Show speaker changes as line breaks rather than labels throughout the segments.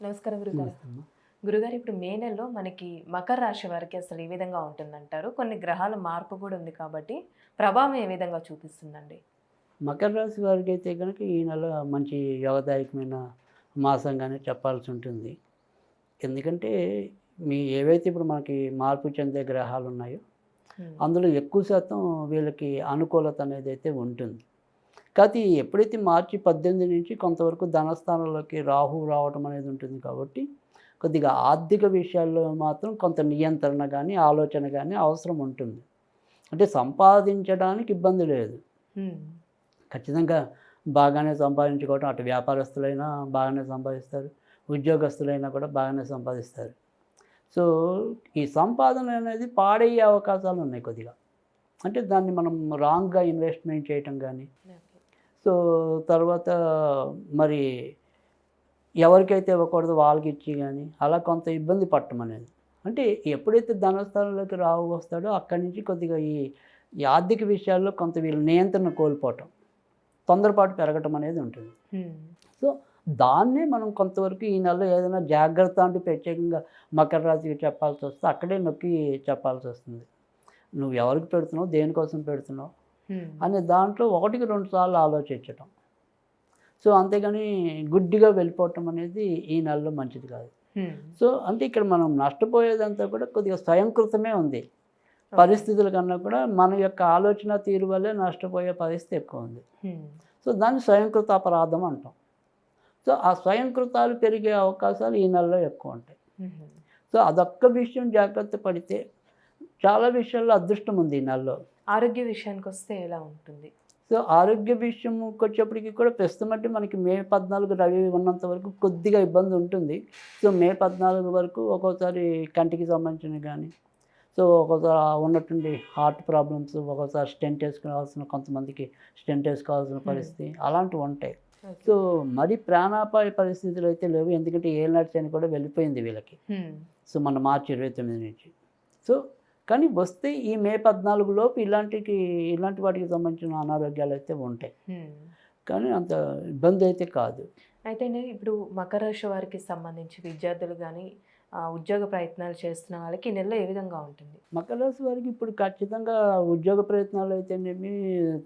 నమస్కారం గురుగారు.
నమస్తే అమ్మ.
గురుగారు ఇప్పుడు మే నెలలో మనకి మకర రాశి వారికి అసలు ఏ విధంగా ఉంటుందంటారు? కొన్ని గ్రహాల మార్పు కూడా ఉంది కాబట్టి ప్రభావం ఏ విధంగా చూపిస్తుందండి?
మకర రాశి వారికైతే గనుక ఈ నెల మంచి యోగదాయకమైన మాసంగానే చెప్పాల్సి ఉంటుంది. ఎందుకంటే ఏవైతే ఇప్పుడు మనకి మార్పు చెందే గ్రహాలు ఉన్నాయో,
హ్మ్.
అందులో ఎక్కువ శాతం వీళ్ళకి అనుకూలత అనేదైతే ఉంటుంది. కాతే ఎప్పుడైతే మార్చి 18 నుంచి కొంతవరకు ధనస్థానంలోకి రాహు రావటం అనేది ఉంటుంది కాబట్టి, కొద్దిగా ఆర్థిక విషయాల్లో మాత్రం కొంత నియంత్రణ గానీ, ఆలోచన గానీ అవసరం ఉంటుంది. అంటే సంపాదించడానికి ఇబ్బంది లేదు.
హ్మ్.
ఖచ్చితంగా బాగానే సంపాదించుకోవటం అటు వ్యాపారస్తులైనా బాగానే సంపాదిస్తారు. ఉద్యోగస్తులైనా కూడా బాగానే సంపాదిస్తారు. సో, ఈ సంపాదన అనేది పాడయ్యే అవకాశాలున్నాయి కొద్దిగా. అంటే దాన్ని మనం రాంగ్‌గా ఇన్వెస్ట్‌మెంట్ చేయటం గానీ,
ఓకే.
సో, తర్వాత మరి ఎవరికైతే ఇవ్వకూడదో వాళ్ళకిచ్చి గానీ, అలా కొంత ఇబ్బంది పడటం అనేది. అంటే ఎప్పుడైతే ధనస్థానంలోకి రాహు వస్తాడో అక్కడి నుంచి కొద్దిగా ఈ ఆర్థిక విషయాల్లో కొంత వీళ్ళు నియంత్రణ కోల్పోవటం. తొందరపాటు పెరగటం అనేది ఉంటుంది.
హ్మ్.
సో, దాన్నే మనం కొంతవరకు ఈ నెలలో ఏదైనా జాగ్రత్త అంటూ ప్రత్యేకంగా మకర రాశికి చెప్పాల్సొస్తే అక్కడే నొక్కి చెప్పాల్సొస్తుంది. నువ్వు ఎవరికి పెడుతున్నావు? దేనికోసం పెడుతున్నావు?
హ్మ్.
అనే దాంట్లో ఒకటికి 2 సార్లు ఆలోచించటం. సో, అంతేగాని గుడ్డిగా వెళ్ళిపోవటం అనేది ఈ నెలలో మంచిది కాదు.
హ్మ్.
సో, అంటే ఇక్కడ మనం నష్టపోయేదంతా కూడా కొద్దిగా స్వయంకృతమే ఉంది.
ఓకే.
పరిస్థితుల కన్నా కూడా మన యొక్క ఆలోచన తీరు వల్లే నష్టపోయే పరిస్థితి ఎక్కువుంది.
హ్మ్.
సో, దాన్ని స్వయంకృత అపరాధం అంటాం. సో, ఆ స్వయంకృతాలు పెరిగే అవకాశాలు ఈ నెలలో ఎక్కువుంటాయి.
హుహు.
సో, అదొక్క విషయం జాగ్రత్త పడితే చాలా విషయాల్లో అదృష్టం ఉంది ఈ నెలలో.
ఆరోగ్య విషయానికొస్తే ఎలా ఉంటుంది?
సో, ఆరోగ్య విషయంకొచ్చేప్పటికి కూడా ప్రస్తుతం అంటే మనకి మే 14 రవి ఉన్నంత వరకు కొద్దిగా ఇబ్బంది ఉంటుంది. సో, మే 14 వరకు ఒక్కోసారి కంటికి సంబంధించినవి గానీ, సో, ఒక్కోసారి ఉన్నట్టుండి హార్ట్ ప్రాబ్లమ్స్, ఒక్కోసారి స్టెంట్ ఏసుకోవాల్సిన కొంతమందికి స్టెంట్ ఏసుకోవాల్సిన
హ్మ్.
పరిస్థితి అలాంటివుంటాయి.
ఓకే.
సో, మరి ప్రాణాపాయ పరిస్థితులైతే లేవు. ఎందుకంటే ఏలినాటి శని కూడా వెళ్ళిపోయింది వీళ్ళకి.
హ్మ్.
సో, మన మార్చి 29 నుంచి. సో, కానీ వస్తే ఈ మే 14 లోపు ఇలాంటి వాటికి సంబంధించిన అనారోగ్యాలైతే ఉంటాయి.
హ్మ్.
కానీ అంత ఇబ్బందైతే కాదు.
అయితే అండి ఇప్పుడు మకర రాశి వారికి సంబంధించి విద్యార్థులు గాని, ఉద్యోగ ప్రయత్నాలు చేస్తున్న వాళ్ళకి ఈ నెలలో ఏ విధంగా ఉంటుంది?
మకర రాశి వారికి ఇప్పుడు ఖచ్చితంగా ఉద్యోగ ప్రయత్నాలైతేనేమి,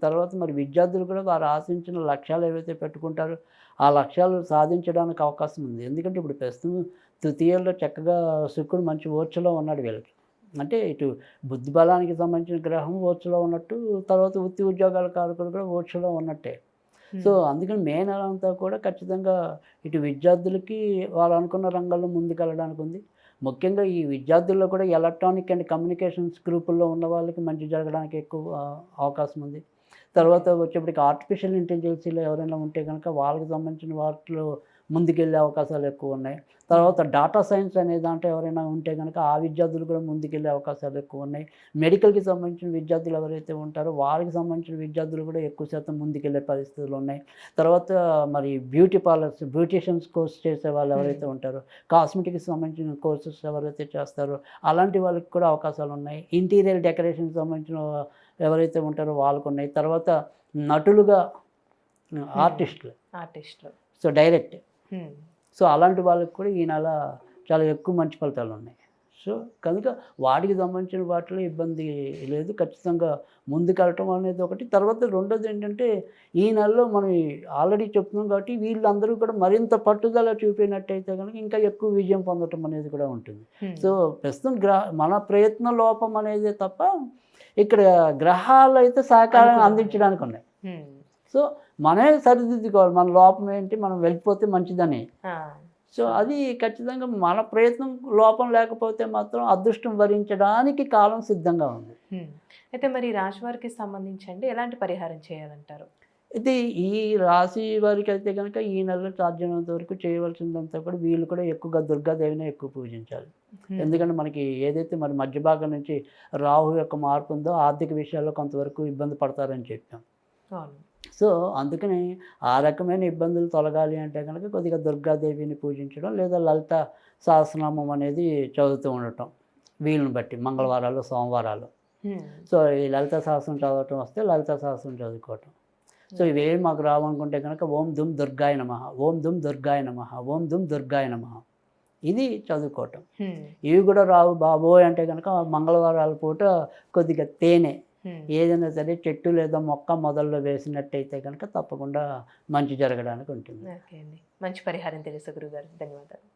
తర్వాత మరి విద్యార్థులు కూడా వారు ఆశించిన లక్ష్యాలు ఏవైతే పెట్టుకుంటారో, ఆ లక్ష్యాలు సాధించడానికి అవకాశం ఉంది. ఎందుకంటే ఇప్పుడు ప్రస్తుతం తృతీయంలో చక్కగా శుక్రుడు మంచి ఓర్చులో ఉన్నాడు వీళ్ళకి. అంటే ఇటు బుద్ధి బలానికి సంబంధించిన గ్రహం ఓర్చులో ఉన్నట్టు, తర్వాత వృత్తి ఉద్యోగాల కారకుడు కూడా ఓర్చులో ఉన్నట్టే. సో,
హ్మ్.
అందుకని మే నెలంతా కూడా ఖచ్చితంగా ఇటు విద్యార్థులకి వాళ్ళు అనుకున్న రంగాల్లో ముందుకెళ్ళడానికి ఉంది. ముఖ్యంగా ఈ విద్యార్థుల్లో కూడా ఎలక్ట్రానిక్ అండ్ కమ్యూనికేషన్స్ గ్రూపుల్లో ఉన్న వాళ్ళకి మంచి జరగడానికి ఎక్కువ అవకాశం ఉంది.
ఓకే.
తర్వాత వచ్చేప్పటికి ఆర్టిఫిషియల్ ఇంటెలిజెన్సీలో ఎవరైనా ఉంటే గనక వాళ్ళకి సంబంధించిన వాటిలో ముందుకెళ్ళే అవకాశాలు ఎక్కువున్నాయి.
హ్మ్.
తర్వాత డాటా సైన్స్ అనే దాంట్లో ఎవరైనా ఉంటే గనక ఆ విద్యార్థులు కూడా ముందుకెళ్ళే అవకాశాలు ఎక్కువున్నాయి. మెడికల్‌కి సంబంధించిన విద్యార్థులు ఎవరైతే ఉంటారో వాళ్ళకి సంబంధించిన విద్యార్థులు కూడా ఎక్కువ శాతం ముందుకెళ్ళే పరిస్థితులున్నాయి. తర్వాత మరి బ్యూటీషియన్స్ కోర్స్ చేసే వాళ్ళు
హ్మ్.
ఎవరైతే ఉంటారో, కాస్మెటిక్స్‌కి సంబంధించిన కోర్సెస్ ఎవరైతే చేస్తారో అలాంటి వాళ్ళకి కూడా అవకాశాలున్నాయి. ఇంటీరియర్ డెకరేషన్‌కి సంబంధించిన ఎవరైతే ఉంటారో వాళ్ళకున్నాయి. తర్వాత నటులుగా
హ్మ్.
ఆర్టిస్టులు.
ఆర్టిస్ట్‌లు.
So, direct.
హ్మ్.
సో, అలాంటి వాళ్ళకి కూడా ఈ నెల చాలా ఎక్కువ మంచి ఫలితాలున్నాయి. సో, కనుక వాటికి సంబంధించిన వాటిలో ఇబ్బంది లేదు. ఖచ్చితంగా ముందుకెళ్ళటం అనేది ఒకటి. తర్వాత రెండోదేంటంటే, ఈ నెలలో మనం ఆల్రెడీ చెప్తున్నాం కాబట్టి, వీళ్ళందరూ కూడా మరింత పట్టుదల చూపినట్టయితే గనుక ఇంకా ఎక్కువ విజయం పొందటం అనేది కూడా ఉంటుంది.
హ్మ్.
సో, ప్రస్తుతం మన ప్రయత్న లోపం అనేదే తప్ప, ఇక్కడ గ్రహాలైతే సహకారం
అనుకూలంగా లేదు.
అందించడానికున్నాయి.
హ్మ్.
సో, మనమే సరిదిద్దుకోవాలి. మన లోపం ఏంటి? మనం వెళ్ళిపోతే మంచిదని.
ఆ!
సో,
అవును.
అది ఖచ్చితంగా మన ప్రయత్నం లోపం లేకపోతే మాత్రం అదృష్టం వరించడానికి కాలం సిద్ధంగా ఉంది.
హ్మ్. అయితే మరి రాశి వారికి సంబంధించండి ఎలాంటి పరిహారం చేయాలంటారు?
అయితే ఈ రాశి వారికైతే గనక ఈ నెలలో సాధ్యమైనంత వరకు చేయవలసిందంతా కూడా వీళ్ళు కూడా ఎక్కువగా దుర్గాదేవినే ఎక్కువ పూజించాలి.
హ్మ్.
ఎందుకంటే మనకి ఏదైతే మరి మధ్య భాగం నుంచి రాహు యొక్క మార్పు ఉందో ఆర్థిక విషయాల్లో కొంతవరకు ఇబ్బంది పడతారని చెప్పాం.
అవును.
సో, అందుకని ఆ రకమైన ఇబ్బందులు తొలగాలి అంటే గనక కొద్దిగా దుర్గాదేవిని పూజించడం, లేదా లలిత సహస్రనామం అనేది చదువుతూ ఉండటం. వీలుని బట్టి మంగళవారాలు, సోమవారాలు.
హ్మ్.
సో, ఈ లలిత సహస్రం చదవటం వస్తే లలిత సహస్రం చదువుకోవటం. సో ఇవేం మాకు రావనుకుంటే కనుక ఓం దుమ్ దుర్గాయ నమః, ఓం దుమ్ దుర్గాయ నమః, ఓం దుమ్ దుర్గాయ నమః, ఇది చదువుకోవటం. ఇవి కూడా రావు బాబోయ్ అంటే కనుక మంగళవారాల పూట కొద్దిగా తేనె ఏదైనా సరే చెట్టు లేదా మొక్క మొదల్లో వేసినట్టయితే కనుక తప్పకుండా మంచి జరగడానికి ఉంటుంది.
ఓకే అండి, మంచి పరిహారం తెలుసు గురుగారు, ధన్యవాదాలు.